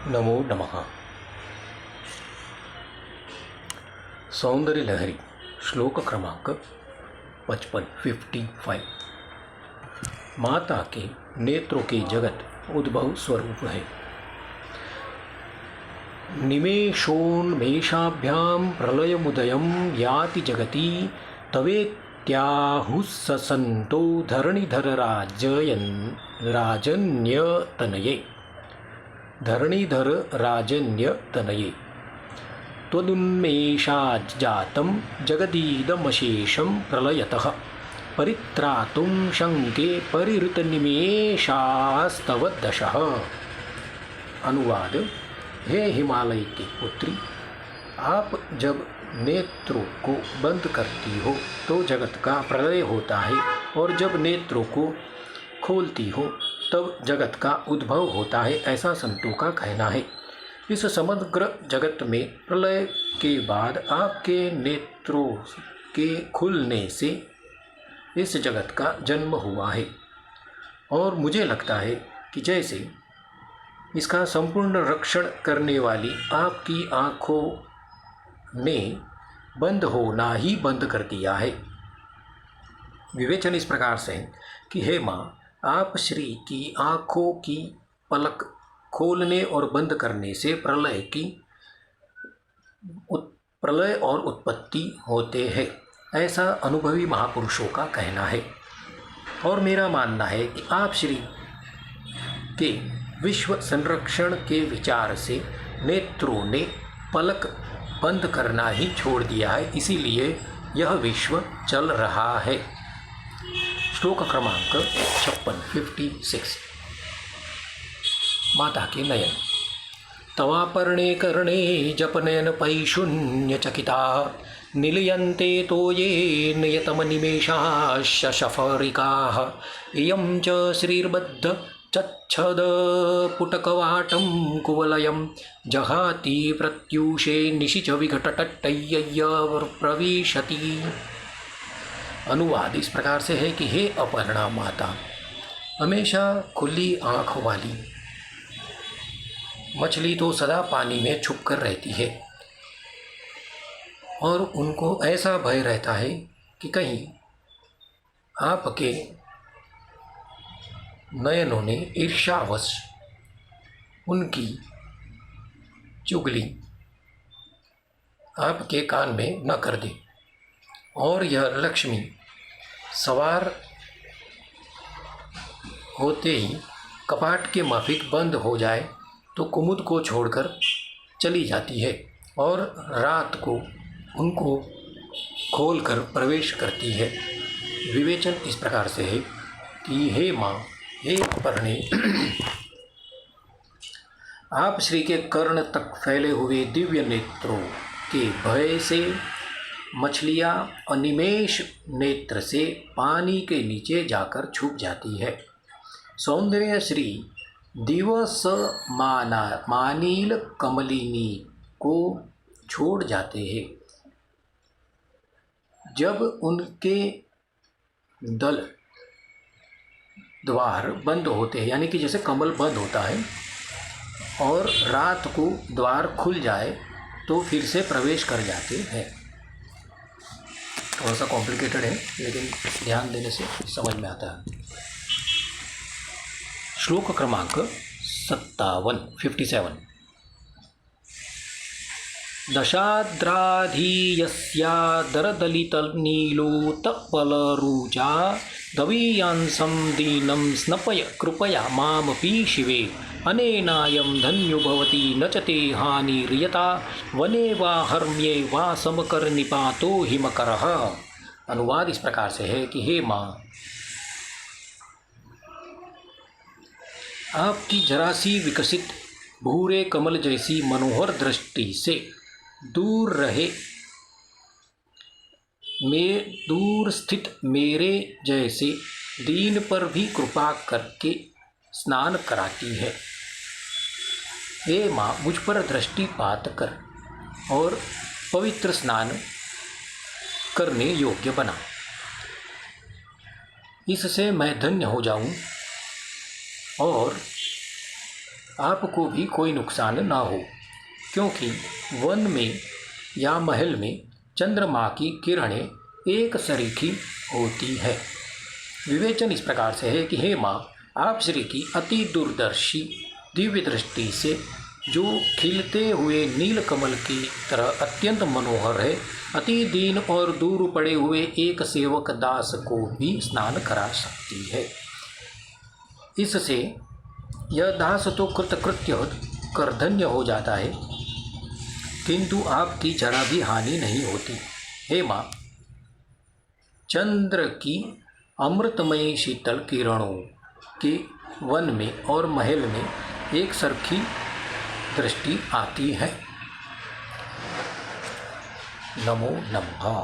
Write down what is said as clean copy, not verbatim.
नमो नमः। सौंदर्य लहरी श्लोक क्रमांक 55। माता के नेत्रों के जगत उद्भव स्वरूप है। निमेषोन्मेषाभ्यां प्रलयमुदयं याति जगति तवेत्याहुस्सन्तो धरणीधर राजन्यतनये। धरणीधर राजन्यतनये त्वदुन्मेषाज्जातं जगदीदमशेषं प्रलयतः परित्रातुं शङ्के परिहृतनिमेषास्तव दशः। अनुवाद। हे हिमालय की पुत्री, आप जब नेत्रों को बंद करती हो तो जगत का प्रलय होता है, और जब नेत्रों को खोलती हो तब जगत का उद्भव होता है, ऐसा संतों का कहना है। इस समग्र जगत में प्रलय के बाद आपके नेत्रों के खुलने से इस जगत का जन्म हुआ है, और मुझे लगता है कि जैसे इसका संपूर्ण रक्षण करने वाली आपकी आँखों ने बंद होना ही बंद कर दिया है। विवेचन इस प्रकार से है कि हे माँ, आप श्री की आँखों की पलक खोलने और बंद करने से प्रलय और उत्पत्ति होते हैं, ऐसा अनुभवी महापुरुषों का कहना है। और मेरा मानना है कि आप श्री के विश्व संरक्षण के विचार से नेत्रों ने पलक बंद करना ही छोड़ दिया है, इसीलिए यह विश्व चल रहा है। श्लोक क्रमांक 56। माता के नयन। तवापर्णे कर्णे जपनयन पैशून्यचकिता निलयन्ते तो ये नियतमनिमेषाशफरिकाः। इयं च श्रीर्बद्ध चच्छदपुटकवाटं कुवलयं जहाति प्रत्यूषे निशि च विघटटट्टय्य प्रविशति। अनुवाद इस प्रकार से है कि हे अपर्णा माता, हमेशा खुली आँख वाली मछली तो सदा पानी में छुप कर रहती है, और उनको ऐसा भय रहता है कि कहीं आपके नयनों ने ईर्ष्यावश उनकी चुगली आपके कान में न कर दे, और यह लक्ष्मी सवार होते ही कपाट के माफिक बंद हो जाए तो कुमुद को छोड़कर चली जाती है, और रात को उनको खोलकर प्रवेश करती है। विवेचन इस प्रकार से है कि हे माँ, हे अपर्णे, आप श्री के कर्ण तक फैले हुए दिव्य नेत्रों के भय से मछलियाँ अनिमेष नेत्र से पानी के नीचे जाकर छुप जाती है। सौंदर्य श्री दिवस मानील कमलिनी को छोड़ जाते हैं। जब उनके दल द्वार बंद होते हैं, यानी कि जैसे कमल बंद होता है और रात को द्वार खुल जाए तो फिर से प्रवेश कर जाते हैं। थोड़ा सा कॉम्प्लिकेटेड है, लेकिन ध्यान देने से समझ में आता है। श्लोक क्रमांक 57। दशाद्राधीयस्या दरदलितनीलोत्पलरुचा दवीयांसं दीनं स्नपय कृपया मामपि शिवे। अनेनायं धन्यो भवति न च ते हानिर्यता वने वा हर्म्ये वा समकरनिपातो हिमकरः। अनुवाद इस प्रकार से है कि हे माँ, आपकी जरा सी विकसित भूरे कमल जैसी मनोहर दृष्टि से दूर स्थित मेरे जैसे दीन पर भी कृपा करके स्नान कराती है। हे माँ, मुझ पर दृष्टिपात कर और पवित्र स्नान करने योग्य बना, इससे मैं धन्य हो जाऊं और आपको भी कोई नुकसान ना हो, क्योंकि वन में या महल में चंद्रमा की किरणें एक सरीखी होती है। विवेचन इस प्रकार से है कि हे माँ, आप श्री की अति दूरदर्शी दिव्य दृष्टि से जो खिलते हुए नील कमल की तरह अत्यंत मनोहर है, अति दीन और दूर पड़े हुए एक सेवक दास को भी स्नान करा सकती है। इससे यह दास तो कृतकृत्य कर धन्य हो जाता है, किंतु आपकी जरा भी हानि नहीं होती। हे माँ, चंद्र की अमृतमयी शीतल किरणों के वन में और महल में एक सरखी दृष्टि आती है। नमो नमः।